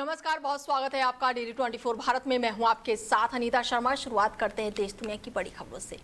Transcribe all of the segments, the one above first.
नमस्कार, बहुत स्वागत है आपका डेली 24 भारत में। मैं हूं आपके साथ अनीता शर्मा। शुरुआत करते हैं देश दुनिया की बड़ी खबरों से।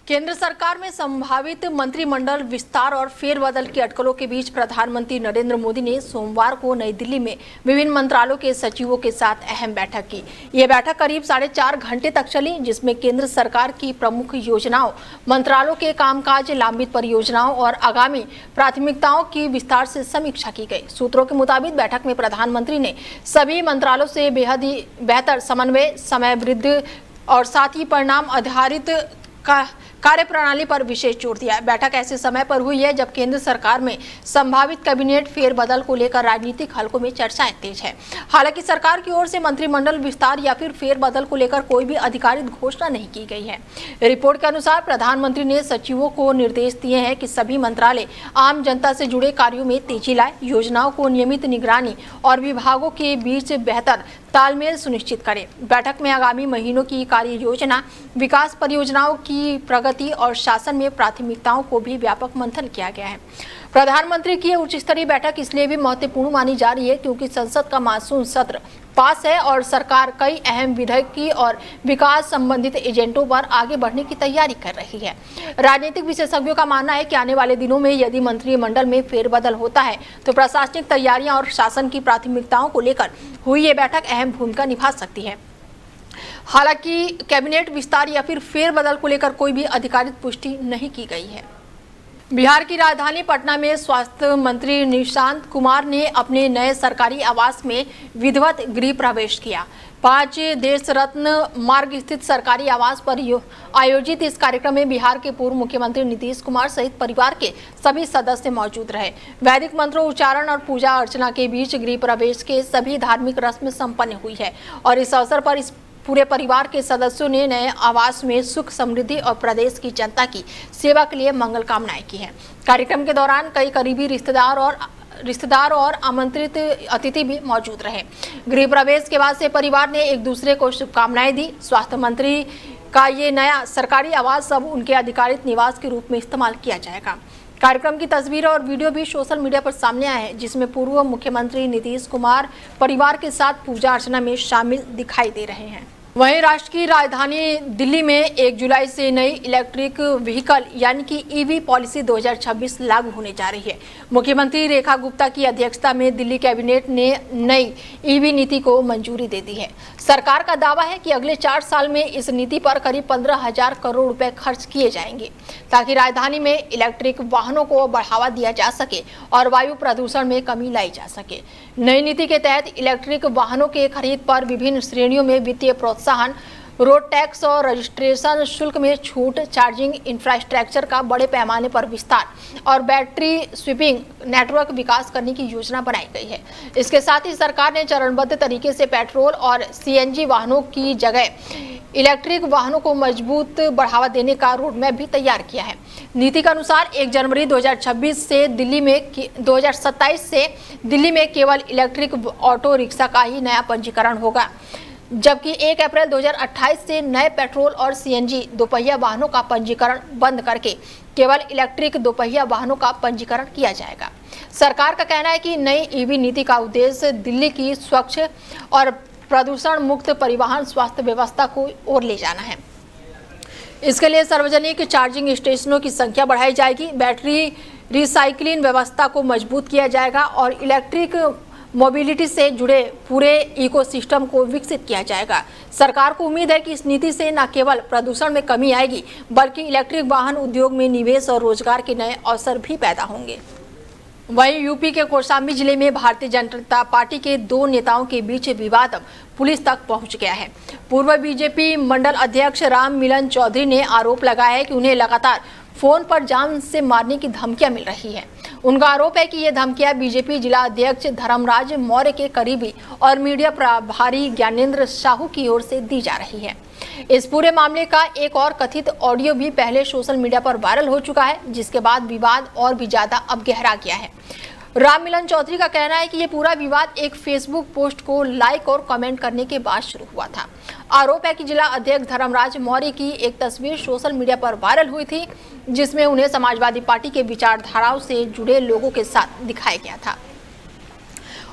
केंद्र सरकार में संभावित मंत्रिमंडल विस्तार और फेरबदल की अटकलों के बीच प्रधानमंत्री नरेंद्र मोदी ने सोमवार को नई दिल्ली में विभिन्न मंत्रालयों के सचिवों के साथ अहम बैठक की। यह बैठक करीब 4.5 घंटे तक चली, जिसमें केंद्र सरकार की प्रमुख योजनाओं, मंत्रालयों के कामकाज, लंबित परियोजनाओं और आगामी प्राथमिकताओं की विस्तार से समीक्षा की गई। सूत्रों के मुताबिक बैठक में प्रधानमंत्री ने सभी मंत्रालयों से बेहद ही बेहतर समन्वय, समय वृद्धि और साथ ही परिणाम आधारित कार्यप्रणाली पर विशेष जोर दिया। बैठक ऐसे समय पर हुई है जब केंद्र सरकार में संभावित कैबिनेट फेरबदल को लेकर राजनीतिक हलकों में चर्चाएं तेज है। हालांकि सरकार की ओर से मंत्रिमंडल विस्तार या फिर फेरबदल को लेकर कोई भी आधिकारिक घोषणा नहीं की गई है। रिपोर्ट के अनुसार प्रधानमंत्री ने सचिवों को निर्देश दिए हैं कि सभी मंत्रालय आम जनता से जुड़े कार्यों में तेजी लाए, योजनाओं को नियमित निगरानी और विभागों के बीच बेहतर तालमेल सुनिश्चित करें। बैठक में आगामी महीनों की कार्य योजना, विकास परियोजनाओं की प्रगति और शासन में प्राथमिकताओं को भी व्यापक मंथन किया गया है। प्रधानमंत्री की उच्च स्तरीय बैठक इसलिए भी महत्वपूर्ण मानी जा रही है क्योंकि संसद का मानसून सत्र पास है और सरकार कई अहम विधेयकी और विकास संबंधित एजेंडों पर आगे बढ़ने की तैयारी कर रही है। राजनीतिक विशेषज्ञों का मानना है कि आने वाले दिनों में यदि मंत्रिमंडल में फेरबदल होता है तो प्रशासनिक तैयारियां और शासन की प्राथमिकताओं को लेकर हुई ये बैठक अहम भूमिका निभा सकती है। हालांकि कैबिनेट विस्तार या फिर फेरबदल को लेकर कोई भी आधिकारिक पुष्टि नहीं की गई है। बिहार की राजधानी पटना में स्वास्थ्य मंत्री निशांत कुमार ने अपने नए सरकारी आवास में विधिवत गृह प्रवेश किया। 5 देश रत्न मार्ग स्थित सरकारी आवास पर आयोजित इस कार्यक्रम में बिहार के पूर्व मुख्यमंत्री नीतीश कुमार सहित परिवार के सभी सदस्य मौजूद रहे। वैदिक मंत्रों उच्चारण और पूजा अर्चना के बीच गृह प्रवेश के सभी धार्मिक रस्म संपन्न हुई है और इस अवसर पर इस पूरे परिवार के सदस्यों ने नए आवास में सुख, समृद्धि और प्रदेश की जनता की सेवा के लिए मंगल कामनाएं की हैं। कार्यक्रम के दौरान कई करीबी रिश्तेदार और आमंत्रित अतिथि भी मौजूद रहे। गृह प्रवेश के बाद से परिवार ने एक दूसरे को शुभकामनाएं दी। स्वास्थ्य मंत्री का ये नया सरकारी आवास अब उनके अधिकारित निवास के रूप में इस्तेमाल किया जाएगा। कार्यक्रम की तस्वीर और वीडियो भी सोशल मीडिया पर सामने आए हैं, जिसमें पूर्व मुख्यमंत्री नीतीश कुमार परिवार के साथ पूजा अर्चना में शामिल दिखाई दे रहे हैं। वहीं राष्ट्र की राजधानी दिल्ली में 1 जुलाई से नई इलेक्ट्रिक व्हीकल यानी कि ईवी पॉलिसी 2026 लागू होने जा रही है। मुख्यमंत्री रेखा गुप्ता की अध्यक्षता में दिल्ली कैबिनेट ने नई ईवी नीति को मंजूरी दे दी है। सरकार का दावा है कि अगले 4 साल में इस नीति पर करीब 15,000 करोड़ रुपए खर्च किए जाएंगे ताकि राजधानी में इलेक्ट्रिक वाहनों को बढ़ावा दिया जा सके और वायु प्रदूषण में कमी लाई जा सके। नई नीति के तहत इलेक्ट्रिक वाहनों के खरीद पर विभिन्न श्रेणियों में वित्तीय प्रोत्साहन, रोड टैक्स और रजिस्ट्रेशन शुल्क में छूट, चार्जिंग इंफ्रास्ट्रक्चर का बड़े पैमाने पर विस्तार और बैटरी स्वीपिंग नेटवर्क विकास करने की योजना बनाई गई है। इसके साथ ही सरकार ने चरणबद्ध तरीके से पेट्रोल और सीएनजी वाहनों की जगह इलेक्ट्रिक वाहनों को मजबूत बढ़ावा देने का रोडमैप भी तैयार किया है। नीति के अनुसार 1 जनवरी 2026 से 2027 से दिल्ली में केवल इलेक्ट्रिक ऑटो रिक्शा का ही नया पंजीकरण होगा, जबकि 1 अप्रैल 2028 से नए पेट्रोल और सीएनजी दोपहिया वाहनों का पंजीकरण बंद करके केवल इलेक्ट्रिक दोपहिया वाहनों का पंजीकरण किया जाएगा। सरकार का कहना है कि नई ईवी नीति का उद्देश्य दिल्ली की स्वच्छ और प्रदूषण मुक्त परिवहन स्वास्थ्य व्यवस्था को ओर ले जाना है। इसके लिए सार्वजनिक चार्जिंग स्टेशनों की संख्या बढ़ाई जाएगी, बैटरी रिसाइक्लिंग व्यवस्था को मजबूत किया जाएगा और इलेक्ट्रिक मोबिलिटी से जुड़े पूरे इकोसिस्टम को विकसित किया जाएगा। सरकार को उम्मीद है कि इस नीति से न केवल प्रदूषण में कमी आएगी बल्कि इलेक्ट्रिक वाहन उद्योग में निवेश और रोजगार के नए अवसर भी पैदा होंगे। वहीं यूपी के कौशाम्बी जिले में भारतीय जनता पार्टी के 2 नेताओं के बीच विवाद अब पुलिस तक पहुंच गया है। पूर्व बीजेपी मंडल अध्यक्ष राम मिलन चौधरी ने आरोप लगाया है कि उन्हें लगातार फोन पर जान से मारने की धमकियां मिल रही है। उनका आरोप है कि ये धमकियां बीजेपी जिला अध्यक्ष धर्मराज मौर्य के करीबी और मीडिया प्रभारी ज्ञानेंद्र साहू की ओर से दी जा रही है। इस पूरे मामले का एक और कथित ऑडियो भी पहले सोशल मीडिया पर वायरल हो चुका है, जिसके बाद विवाद और भी ज्यादा अब गहरा गया है। राम मिलन चौधरी का कहना है कि ये पूरा विवाद एक फेसबुक पोस्ट को लाइक और कमेंट करने के बाद शुरू हुआ था। आरोप है कि जिला अध्यक्ष धर्मराज मौर्य की एक तस्वीर सोशल मीडिया पर वायरल हुई थी, जिसमें उन्हें समाजवादी पार्टी के विचारधाराओं से जुड़े लोगों के साथ दिखाया गया था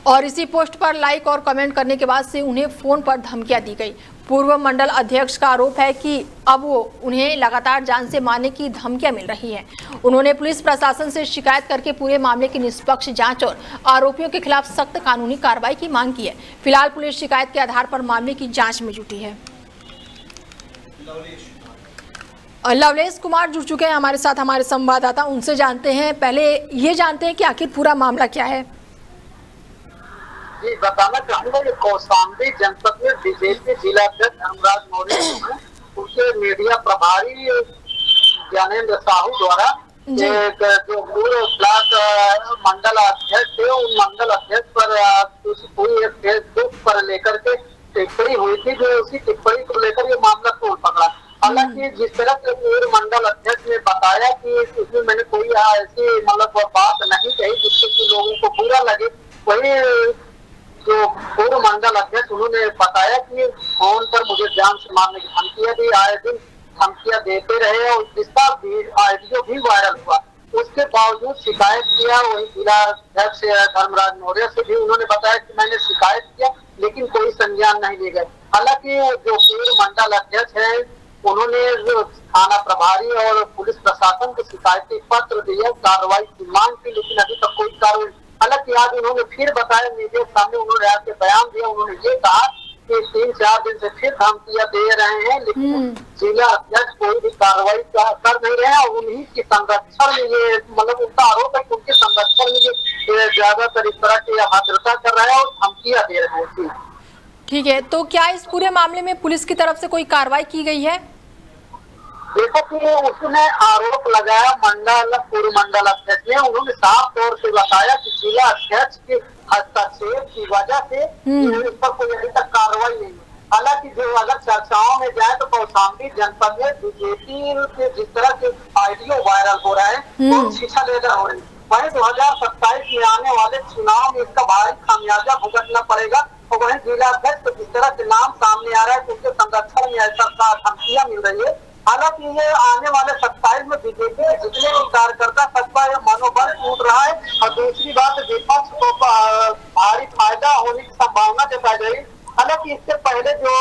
और इसी पोस्ट पर लाइक और कमेंट करने के बाद से उन्हें फोन पर धमकियां दी गई। पूर्व मंडल अध्यक्ष का आरोप है कि अब उन्हें लगातार जान से मारने की धमकियां मिल रही हैं। उन्होंने पुलिस प्रशासन से शिकायत करके पूरे मामले की निष्पक्ष जांच और आरोपियों के खिलाफ सख्त कानूनी कार्रवाई की मांग की है। फिलहाल पुलिस शिकायत के आधार पर मामले की जांच में जुटी है। लवलेश कुमार जुड़ चुके हैं हमारे साथ, हमारे संवाददाता, उनसे जानते हैं। पहले ये जानते हैं कि आखिर पूरा मामला क्या है। जी, बताना चाहूंगा कि कौशाम्बी जनपद में बीजेपी जिला अध्यक्ष धर्मराज मौर्य उनके मीडिया प्रभारी ज्ञानेंद्र साहू द्वारा एक जो पूर्व ब्लॉक मंडल अध्यक्ष थे, उन मंडल अध्यक्ष पर कोई एक फेसबुक पर लेकर के टिप्पणी हुई थी, जो उसी टिप्पणी को लेकर ये मामला तोड़ पकड़ा। हालांकि जिस तरह से पूर्व मंडल अध्यक्ष ने बताया कि इसमें मैंने कोई ऐसी मतलब बात नहीं कही जिससे कि लोगों को बुरा लगे, वही जो पूर्व मंडल अध्यक्ष उन्होंने बताया कि फोन पर मुझे जान से मारने की धमकियां दी, आए दिन धमकियां देते रहे और जिसका ऑडियो भी वायरल हुआ। उसके बावजूद शिकायत किया, वही जिला अध्यक्ष धर्मराज मौर्य से भी उन्होंने बताया कि मैंने शिकायत किया लेकिन कोई संज्ञान नहीं ले गए। हालांकि जो पूर्व मंडल अध्यक्ष है उन्होंने थाना प्रभारी और पुलिस प्रशासन को शिकायती पत्र दिया, कार्रवाई की मांग की, लेकिन अभी तक कोई कार्रवाई। हालांकि आज उन्होंने फिर बताया मीडिया के सामने, उन्होंने आके बयान दिया, उन्होंने ये कहा कि 3-4 दिन से फिर धमकियां दे रहे हैं लेकिन जिला अध्यक्ष कोई भी कार्रवाई कर नहीं रहे हैं और उन्हीं की संरक्षण में ये मतलब उनका आरोप है कि उनके संरक्षण में ये ज्यादातर इस तरह की अभद्रता कर रहे हैं और धमकियां दे रहे हैं। ठीक है, तो क्या इस पूरे मामले में पुलिस की तरफ से कोई कार्रवाई की गई है? देखो कि उसने आरोप लगाया पूर्व मंडल अध्यक्ष ने, उन्होंने साफ तौर से बताया कि जिला अध्यक्ष के हस्तक्षेप की वजह से इस पर कोई अभी तक कार्रवाई नहीं है। हालांकि जो अगर चर्चाओं में जाए तो कौशाम्बी जनपद में बीजेपी के जिस तरह के ऑडियो वायरल हो रहा है तो शिक्षा लेकर हो रही है, वही 2027 में आने वाले चुनाव में इसका भारी खामियाजा भुगतना पड़ेगा। और वही जिला अध्यक्ष को जिस तरह के नाम सामने आ रहा है उनके संरक्षण में ऐसा धमकियां मिल रही है। हालांकि ये आने वाले 27 में बीजेपी के जितने भी कार्यकर्ता सबका मनोबल टूट रहा है और दूसरी बात विपक्ष को भारी फायदा होने की संभावना जताई गई। हालांकि इससे पहले जो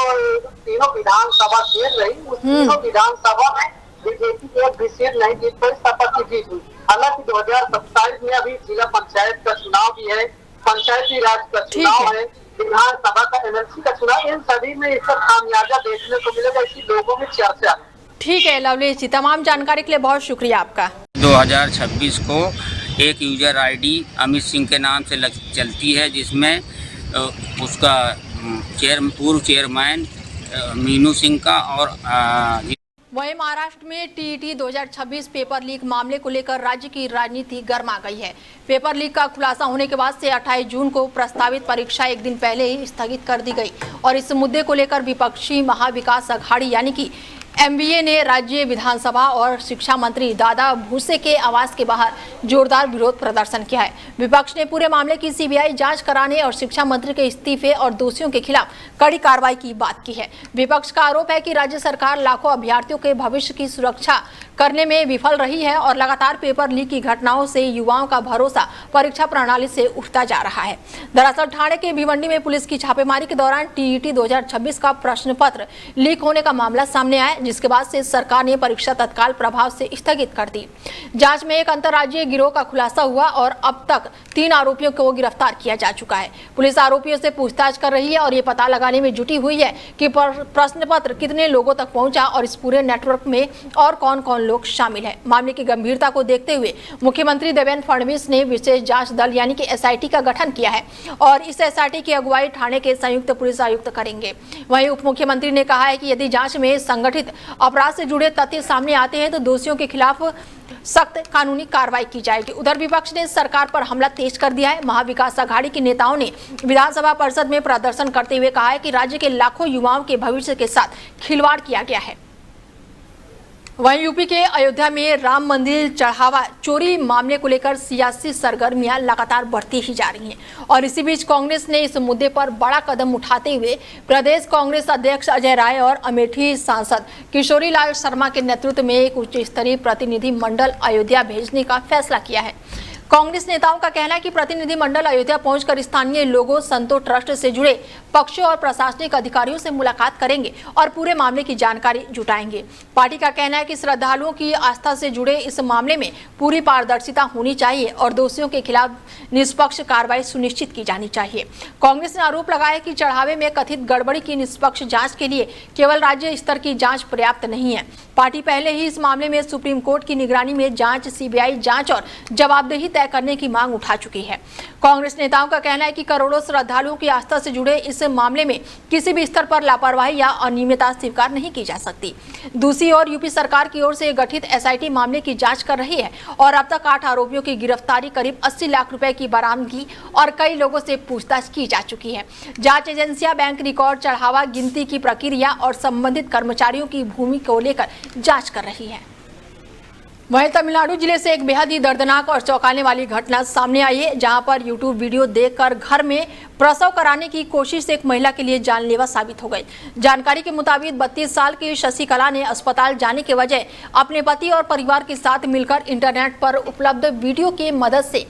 तीनों विधानसभा खेल रही उस तीनों विधानसभा में बीजेपी की एक भी सीट नहीं जीत पाई, सपा की जीत हुई। हालांकि 2027 में अभी जिला पंचायत का चुनाव भी है, पंचायती राज का चुनाव है, विधानसभा का एमएलसी का चुनाव, इन सभी में इसका खामियाजा देखने को मिलेगा, इसी लोगों में चर्चा है। ठीक है लवलेश जी, तमाम जानकारी के लिए बहुत शुक्रिया आपका। 2026 को एक यूजर आईडी अमित सिंह के नाम से चलती है, जिसमें उसका पूर्व चेयरमैन मीनू सिंह का और वहीं महाराष्ट्र में टीईटी 2026 पेपर लीक मामले को लेकर राज्य की राजनीति गर्मा गई है। पेपर लीक का खुलासा होने के बाद से 28 जून को प्रस्तावित परीक्षा एक दिन पहले ही स्थगित कर दी गई और इस मुद्दे को लेकर विपक्षी महाविकास अघाड़ी यानी कि एमवीए ने राज्य विधानसभा और शिक्षा मंत्री दादा भूसे के आवास के बाहर जोरदार विरोध प्रदर्शन किया है। विपक्ष ने पूरे मामले की सीबीआई जांच कराने और शिक्षा मंत्री के इस्तीफे और दोषियों के खिलाफ कड़ी कार्रवाई की बात की है। विपक्ष का आरोप है कि राज्य सरकार लाखों अभ्यर्थियों के भविष्य की सुरक्षा करने में विफल रही है और लगातार पेपर लीक की घटनाओं से युवाओं का भरोसा परीक्षा प्रणाली से उठता जा रहा है। दरअसल ठाणे के भिवंडी में पुलिस की छापेमारी के दौरान टीईटी 2026 का प्रश्न पत्र लीक होने का मामला सामने आया, जिसके बाद से सरकार ने परीक्षा तत्काल प्रभाव से स्थगित कर दी। जांच में एक अंतर्राज्यीय गिरोह का खुलासा हुआ और अब तक 3 आरोपियों को गिरफ्तार किया जा चुका है। पुलिस आरोपियों से पूछताछ कर रही है और ये पता लगाने में जुटी हुई है कि प्रश्न पत्र कितने लोगों तक पहुंचा और इस पूरे नेटवर्क में और कौन कौन लोग शामिल है। मामले की गंभीरता को देखते हुए मुख्यमंत्री देवेंद्र फडणवीस ने विशेष जांच दल यानी कि एसआईटी का गठन किया है और इस एसआईटी की अगुवाई ठाणे के संयुक्त पुलिस आयुक्त करेंगे। वहीं उप मुख्यमंत्री ने कहा है कि यदि जांच में संगठित अपराध से जुड़े तथ्य सामने आते हैं तो दोषियों के खिलाफ सख्त कानूनी कार्रवाई की जाएगी। उधर विपक्ष ने सरकार पर हमला तेज कर दिया है। महाविकास अघाड़ी के नेताओं ने विधानसभा परिषद में प्रदर्शन करते हुए कहा है कि राज्य के लाखों युवाओं के भविष्य के साथ खिलवाड़ किया गया है। वहीं यूपी के अयोध्या में राम मंदिर चढ़ावा चोरी मामले को लेकर सियासी सरगर्मियां लगातार बढ़ती ही जा रही हैं और इसी बीच कांग्रेस ने इस मुद्दे पर बड़ा कदम उठाते हुए प्रदेश कांग्रेस अध्यक्ष अजय राय और अमेठी सांसद किशोरी लाल शर्मा के नेतृत्व में एक उच्च स्तरीय प्रतिनिधि मंडल अयोध्या भेजने का फैसला किया है। कांग्रेस नेताओं का कहना है कि प्रतिनिधिमंडल अयोध्या पहुंचकर स्थानीय लोगों, संतों, ट्रस्ट से जुड़े पक्षों और प्रशासनिक अधिकारियों से मुलाकात करेंगे और पूरे मामले की जानकारी जुटाएंगे। पार्टी का कहना है कि श्रद्धालुओं की आस्था से जुड़े इस मामले में पूरी पारदर्शिता होनी चाहिए और दोषियों के खिलाफ निष्पक्ष कार्रवाई सुनिश्चित की जानी चाहिए। कांग्रेस ने आरोप लगाया कि चढ़ावे में कथित गड़बड़ी की निष्पक्ष जांच के लिए केवल राज्य स्तर की जांच पर्याप्त नहीं है। पार्टी पहले ही इस मामले में सुप्रीम कोर्ट की निगरानी में जांच, सीबीआई जांच और जवाबदेही तय करने की मांग उठा चुकी है। कांग्रेस नेताओं का कहना है कि करोड़ों श्रद्धालुओं की आस्था से जुड़े इस मामले में किसी भी स्तर पर लापरवाही या अनियमितता स्वीकार नहीं की जा सकती। दूसरी ओर यूपी सरकार की ओर से गठित एसआईटी मामले की जांच कर रही है और अब तक 8 आरोपियों की गिरफ्तारी, करीब 80 लाख रुपए की बरामदगी और कई लोगों से पूछताछ की जा चुकी है। जांच एजेंसियां बैंक रिकॉर्ड, चढ़ावा, गिनती की प्रक्रिया और संबंधित कर्मचारियों की भूमि को लेकर जांच कर रही है। वहीं तमिलनाडु जिले से एक बेहद ही दर्दनाक और चौंकाने वाली घटना सामने आई है, जहां पर यूट्यूब वीडियो देखकर घर में प्रसव कराने की कोशिश एक महिला के लिए जानलेवा साबित हो गई। जानकारी के मुताबिक 32 साल की शशिकला ने अस्पताल जाने के बजाय अपने पति और परिवार के साथ मिलकर इंटरनेट पर उपलब्ध वीडियो की मदद से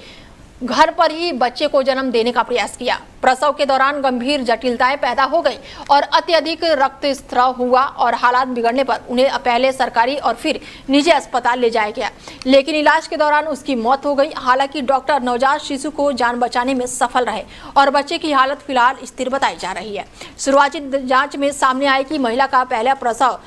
घर पर ही बच्चे को जन्म देने का प्रयास किया। प्रसव के दौरान गंभीर जटिलताएं पैदा हो गई और अत्यधिक रक्तस्राव हुआ और हालात बिगड़ने पर उन्हें पहले सरकारी और फिर निजी अस्पताल ले जाया गया, लेकिन इलाज के दौरान उसकी मौत हो गई। हालांकि डॉक्टर नवजात शिशु को जान बचाने में सफल रहे और बच्चे की हालत फिलहाल स्थिर बताई जा रही है। शुरुआती जांच में सामने आया कि महिला का पहला प्रसव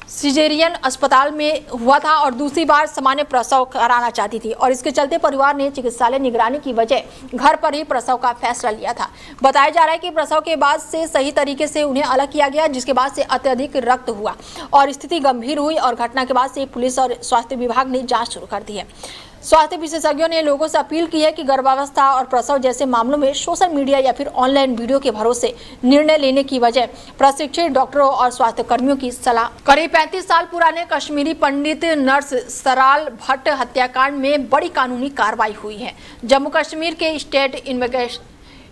सिजेरियन अस्पताल में हुआ था और दूसरी बार सामान्य प्रसव कराना चाहती थी और इसके चलते परिवार ने चिकित्सालय निगरानी की बजाय घर पर ही प्रसव का फैसला लिया था। बताया जा रहा है कि प्रसव के बाद से सही तरीके से उन्हें अलग किया गया, जिसके बाद से अत्यधिक रक्त हुआ और स्थिति गंभीर हुई और घटना के बाद से पुलिस और स्वास्थ्य विभाग ने जाँच शुरू कर दी है। स्वास्थ्य विशेषज्ञों ने लोगों से अपील की है कि गर्भावस्था और प्रसव जैसे मामलों में सोशल मीडिया या फिर ऑनलाइन वीडियो के भरोसे निर्णय लेने की बजाय प्रशिक्षित डॉक्टरों और स्वास्थ्य कर्मियों की सलाह। करीब 35 साल पुराने कश्मीरी पंडित नर्स सराल भट्ट हत्याकांड में बड़ी कानूनी कार्रवाई हुई है। जम्मू कश्मीर के स्टेट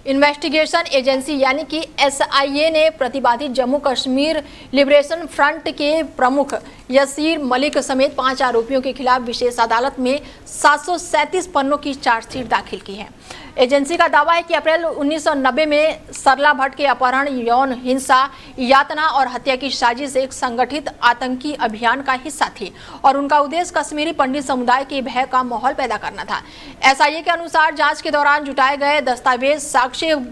इन्वेस्टिगेशन एजेंसी यानी कि SIA ने प्रतिवादी जम्मू कश्मीर लिबरेशन फ्रंट के प्रमुख यसीर मलिक समेत 5 आरोपियों के खिलाफ विशेष अदालत में 737 पन्नों की चार्जशीट दाखिल की है। एजेंसी का दावा है कि अप्रैल 1990 में सरला भट्ट के अपहरण, यौन हिंसा, यातना और हत्या की साजिश एक संगठित आतंकी अभियान का हिस्सा थी और उनका उद्देश्य कश्मीरी पंडित समुदाय के भय का माहौल पैदा करना था। SIA के अनुसार जांच के दौरान जुटाए गए दस्तावेज, साक्ष्य,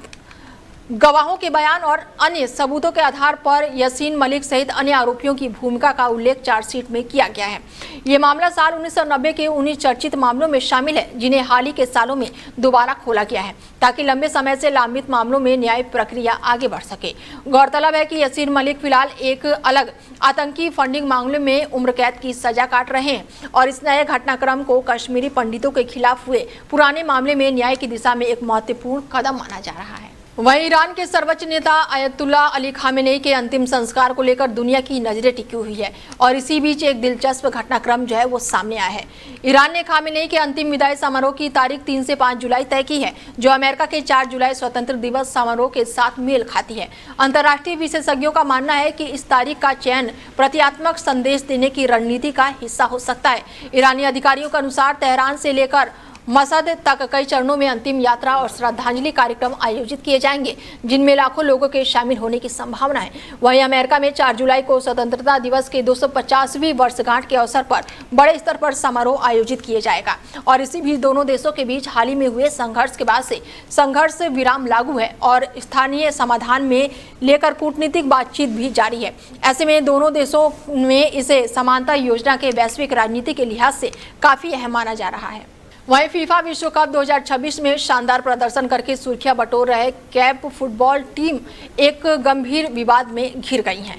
गवाहों के बयान और अन्य सबूतों के आधार पर यसीन मलिक सहित अन्य आरोपियों की भूमिका का उल्लेख चार्जशीट में किया गया है। ये मामला साल 1990 के 19 चर्चित मामलों में शामिल है, जिन्हें हाल ही के सालों में दोबारा खोला गया है ताकि लंबे समय से लंबित मामलों में न्याय प्रक्रिया आगे बढ़ सके। गौरतलब है कि यसीन मलिक फिलहाल एक अलग आतंकी फंडिंग मामले में उम्र कैद की सजा काट रहे हैं और इस नए घटनाक्रम को कश्मीरी पंडितों के खिलाफ हुए पुराने मामले में न्याय की दिशा में एक महत्वपूर्ण कदम माना जा रहा है। वहीं ईरान के सर्वोच्च नेता अयतुल्ला अली खामेनेई के अंतिम संस्कार को लेकर दुनिया की नजरें टिकी हुई है और इसी बीच एक दिलचस्प घटनाक्रम जो है वो सामने आया है। ईरान ने खामेनेई के अंतिम विदाई समारोह की तारीख 3 से 5 जुलाई तय की है, जो अमेरिका के 4 जुलाई स्वतंत्र दिवस समारोह के साथ मेल खाती है। अंतर्राष्ट्रीय विशेषज्ञों का मानना है कि इस तारीख का चयन प्रतीकात्मक संदेश देने की रणनीति का हिस्सा हो सकता है। ईरानी अधिकारियों के अनुसार तेहरान से लेकर मसद तक कई चरणों में अंतिम यात्रा और श्रद्धांजलि कार्यक्रम आयोजित किए जाएंगे, जिनमें लाखों लोगों के शामिल होने की संभावना है। वहीं अमेरिका में 4 जुलाई को स्वतंत्रता दिवस के 250वीं वर्षगांठ के अवसर पर बड़े स्तर पर समारोह आयोजित किया जाएगा और इसी बीच दोनों देशों के बीच हाल ही में हुए संघर्ष के बाद से संघर्ष विराम लागू है और स्थानीय समाधान में लेकर कूटनीतिक बातचीत भी जारी है। ऐसे में दोनों देशों में इसे समानता योजना के वैश्विक राजनीति के लिहाज से काफी अहम माना जा रहा है। वहीं फीफा विश्व कप 2026 में शानदार प्रदर्शन करके सुर्खियां बटोर रहे कैप फुटबॉल टीम एक गंभीर विवाद में घिर गई है।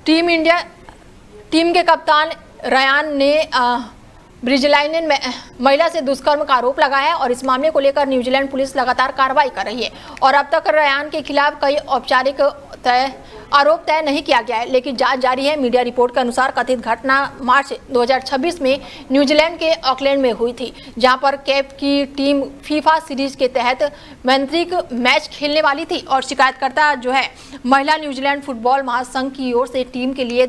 टीम के कप्तान रयान ने ब्रिजलाइन में महिला से दुष्कर्म का आरोप लगाया है और इस मामले को लेकर न्यूजीलैंड पुलिस लगातार कार्रवाई कर रही है और अब तक रयान के खिलाफ कई औपचारिक आरोप तय नहीं किया गया है, लेकिन जांच जारी है। मीडिया रिपोर्ट के अनुसार कथित घटना मार्च 2026 में न्यूजीलैंड के ऑकलैंड में हुई थी, जहां पर कैप की टीम फीफा सीरीज के तहत मैत्रिक मैच खेलने वाली थी और शिकायतकर्ता जो है महिला न्यूजीलैंड फुटबॉल महासंघ की ओर से टीम के लिए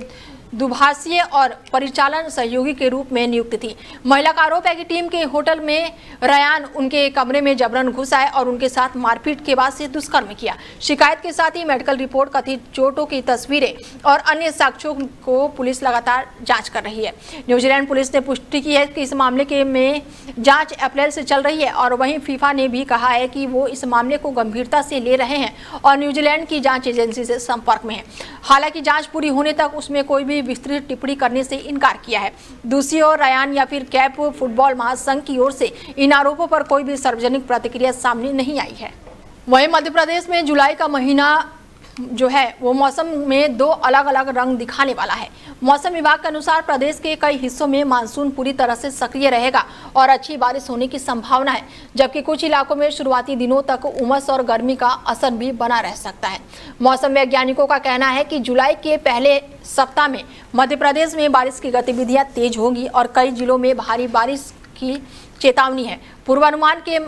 दुभाषीय और परिचालन सहयोगी के रूप में नियुक्त थी। महिला का आरोप है कि टीम के होटल में रयान उनके कमरे में जबरन घुस आए और उनके साथ मारपीट के बाद से दुष्कर्म किया। शिकायत के साथ ही मेडिकल रिपोर्ट, कथित चोटों की तस्वीरें और अन्य साक्ष्यों को पुलिस लगातार जांच कर रही है। न्यूजीलैंड पुलिस ने पुष्टि की है कि इस मामले में जांच अप्रैल से चल रही है और वहीं फीफा ने भी कहा है कि वो इस मामले को गंभीरता से ले रहे हैं और न्यूजीलैंड की जांच एजेंसी से संपर्क में है। हालांकि जांच पूरी होने तक उसमें कोई भी विस्तृत टिप्पणी करने से इनकार किया है। दूसरी ओर रयान या फिर कैप फुटबॉल महासंघ की ओर से इन आरोपों पर कोई भी सार्वजनिक प्रतिक्रिया सामने नहीं आई है। वहीं मध्य प्रदेश में जुलाई का महीना जो है वो मौसम में दो अलग अलग रंग दिखाने वाला है। मौसम विभाग के अनुसार प्रदेश के कई हिस्सों में मानसून पूरी तरह से सक्रिय रहेगा और अच्छी बारिश होने की संभावना है, जबकि कुछ इलाकों में शुरुआती दिनों तक उमस और गर्मी का असर भी बना रह सकता है। मौसम वैज्ञानिकों का कहना है कि जुलाई के पहले सप्ताह में मध्य प्रदेश में बारिश की गतिविधियां तेज होंगी और कई जिलों में भारी बारिश की चेतावनी है। पूर्वानुमान के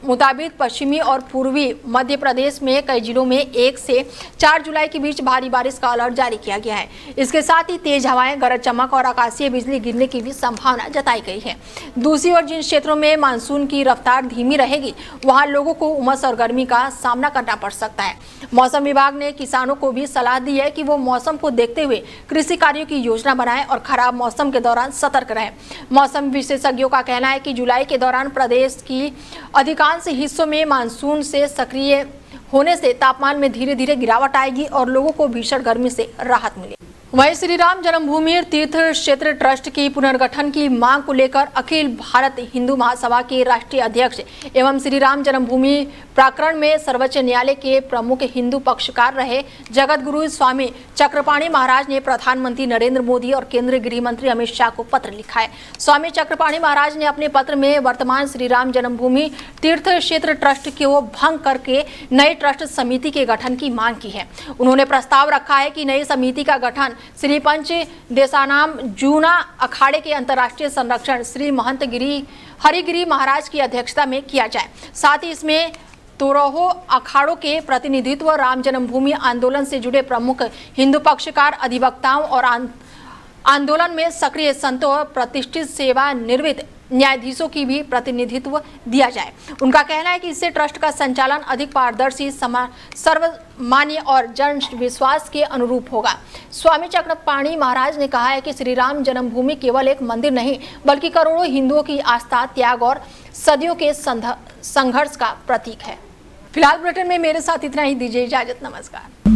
मुताबिक पश्चिमी और पूर्वी मध्य प्रदेश में कई जिलों में 1 से 4 जुलाई के बीच भारी बारिश का अलर्ट जारी किया गया है। इसके साथ ही तेज हवाएं, गरज चमक और आकाशीय बिजली गिरने की भी संभावना जताई गई है। दूसरी ओर जिन क्षेत्रों में मानसून की रफ्तार धीमी रहेगी वहां लोगों को उमस और गर्मी का सामना करना पड़ सकता है। मौसम विभाग ने किसानों को भी सलाह दी है कि वो मौसम को देखते हुए कृषि कार्यों की योजना बनाएं और खराब मौसम के दौरान सतर्क रहें। मौसम विशेषज्ञों का कहना है कि जुलाई के दौरान प्रदेश की अधिकांश हिस्सों में मानसून से सक्रिय होने से तापमान में धीरे धीरे गिरावट आएगी और लोगों को भीषण गर्मी से राहत मिलेगी। वहीं श्री राम जन्मभूमि तीर्थ क्षेत्र ट्रस्ट की पुनर्गठन की मांग को लेकर अखिल भारत हिंदू महासभा के राष्ट्रीय अध्यक्ष एवं श्री राम जन्मभूमि प्रकरण में सर्वोच्च न्यायालय के प्रमुख हिंदू पक्षकार रहे जगत गुरु स्वामी चक्रपाणी महाराज ने प्रधानमंत्री नरेंद्र मोदी और केंद्रीय गृह मंत्री अमित शाह को पत्र लिखा है। स्वामी चक्रपाणी महाराज ने अपने पत्र में वर्तमान श्री राम जन्मभूमि तीर्थ क्षेत्र ट्रस्ट को भंग करके नए ट्रस्ट समिति के गठन की मांग की है। उन्होंने प्रस्ताव रखा है कि नई समिति का गठन श्री पंच देसानाम जूना अखाड़े के अंतर्राष्ट्रीय संरक्षण श्री महंत हरिगिरी महाराज की अध्यक्षता में किया जाए। साथ ही इसमें तोरहो अखाड़ों के प्रतिनिधित्व, राम जन्मभूमि आंदोलन से जुड़े प्रमुख हिंदू पक्षकार, अधिवक्ताओं और आंदोलन में सक्रिय संतों और प्रतिष्ठित सेवानिवृत्त न्यायाधीशों की भी प्रतिनिधित्व दिया जाए। उनका कहना है कि इससे ट्रस्ट का संचालन अधिक पारदर्शी, सर्वमान्य और जन विश्वास के अनुरूप होगा। स्वामी चक्रपाणी महाराज ने कहा है कि श्री राम जन्मभूमि केवल एक मंदिर नहीं बल्कि करोड़ों हिंदुओं की आस्था, त्याग और सदियों के संघर्ष का प्रतीक है। फिलहाल बुलेटिन में मेरे साथ इतना ही। दीजिए इजाजत। नमस्कार।